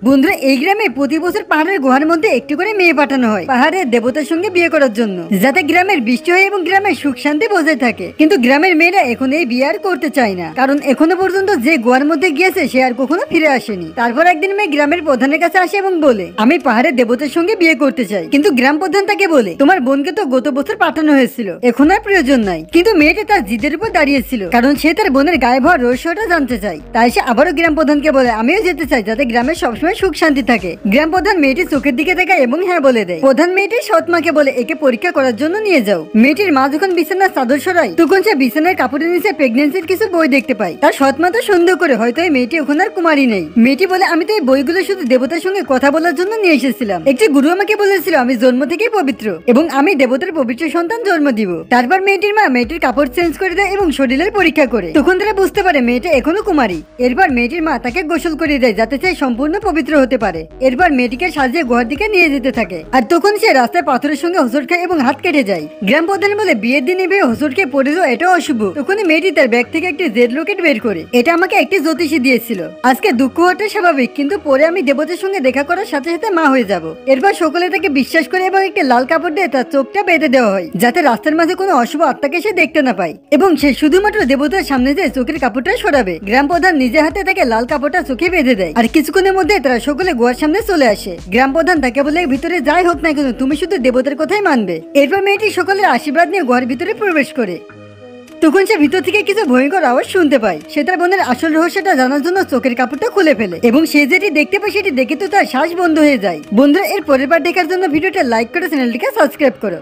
বন্ধুরা, এই গ্রামে প্রতি বছর পাহাড়ের গুহার মধ্যে একটি করে মেয়ে পাঠানো হয় পাহাড়ের দেবতার সঙ্গে বিয়ে করার জন্য, যাতে গ্রামের বৃষ্টি হয় এবং গ্রামের সুখ শান্তি বজায় থাকে। কিন্তু গ্রামের মেয়েরা এখন এই বিয়ে আর করতে চায় না, কারণ এখনো পর্যন্ত যে গুহার মধ্যে গিয়েছে সে আর কখনো ফিরে আসেনি। তারপর একদিন মেয়ে গ্রামের প্রধানের কাছে আসে এবং বলে, আমি পাহাড়ের দেবতার সঙ্গে বিয়ে করতে চাই। কিন্তু গ্রাম প্রধান তাকে বলে, তোমার বোনকে তো গত বছর পাঠানো হয়েছিল, এখন আর প্রয়োজন নাই। কিন্তু মেয়েটা তার জিদের উপর দাঁড়িয়েছিল, কারণ সে তার বোনের গায়ে ভর রহস্যটা জানতে চায়। তাই সে আবারও গ্রাম প্রধানকে বলে, আমিও যেতে চাই, যাতে গ্রামের সবসময় সুখ শান্তি থাকে। গ্রাম প্রধান মেয়েটির চোখের দিকে তাকায় এবং হ্যাঁ বলে দেয়। প্রধান মেয়েটির সৎ মাকে বলে, একে পরীক্ষা করার জন্য নিয়ে যাও। মেয়েটির মা যখন বিছানার চাদর সরায়, তখন সে বিছানার কাপড়ের নিচে প্রেগনেন্সির কিছু বই দেখতে পায়। তার সৎ মা তো সন্দেহ করে, হয়তো এই মেয়েটি ওখানে আর কুমারী নেই। মেয়েটি বলে, আমি তো এই বইগুলো শুধু দেবতার সঙ্গে কথা বলার জন্য নিয়ে এসেছিলাম। একটি গুরু আমাকে বলেছিল আমি জন্ম থেকেই পবিত্র এবং আমি দেবতার পবিত্র সন্তান জন্ম দিব। তারপর মেয়েটির মা মেয়েটির কাপড় চেঞ্জ করে দেয় এবং শরীরের পরীক্ষা করে। তখন তারা বুঝতে পারে মেয়েটা এখনো কুমারী। এরপর মেয়েটির মা তাকে গোসল করে দেয়, যাতে সে সম্পূর্ণ পবিত্র হতে পারে। এরপর মেয়েটিকে সাজিয়ে গুহার দিকে নিয়ে যেতে থাকে। আর তখন সে রাস্তায় পাথরের সঙ্গে হোঁচট খায় এবং হাত কেটে যায়। গ্রাম প্রধান বলে, বিয়ের দিনে বিয়ে হোঁচট খেয়ে পড়ে যাওয়া এটাও অশুভ। তখনই মেয়েটি তার ব্যাগ থেকে একটি জেড রকেট বের করে, এটা আমাকে একটি জ্যোতিষী দিয়েছিল। আজকে দুঃখ হওয়াটা স্বাভাবিক, কিন্তু পরে আমি দেবতার সঙ্গে দেখা করার সাথে সাথে মা হয়ে যাব। এরপর সকলে তাকে বিশ্বাস করে এবং একটি লাল কাপড় দিয়ে তার চোখটা বেঁধে দেওয়া হয়, যাতে রাস্তার মাঝে কোনো অশুভ আত্মাকে সে দেখতে না পায়। এবং সে শুধুমাত্র দেবতার সামনে যে চোখের কাপড়টা সরাবে। গ্রাম প্রধান নিজে হাতে তাকে লাল কাপড়টা চোখে বেঁধে দেয়। আর কিছুক্ষণের মধ্যে তারা সকলে গুহার সামনে চলে আসে। গ্রাম প্রধান তাকে বলে, ভিতরে যাই হোক না কেন তুমি শুধু দেবতার কথাই মানবে। এরপর মেয়েটি সকলের আশীর্বাদ নিয়ে গুহার ভিতরে প্রবেশ করে। তখন সে ভিতর থেকে কিছু ভয়ঙ্কর আওয়াজ শুনতে পায়। সে তার বোনের আসল রহস্যটা জানার জন্য চোখের কাপড়টা খুলে ফেলে এবং সে যেটি দেখতে পায় সেটি দেখে তো তার শ্বাস বন্ধ হয়ে যায়। বন্ধুরা, এর পরের বার দেখার জন্য ভিডিওটা লাইক করে চ্যানেলটিকে সাবস্ক্রাইব করো।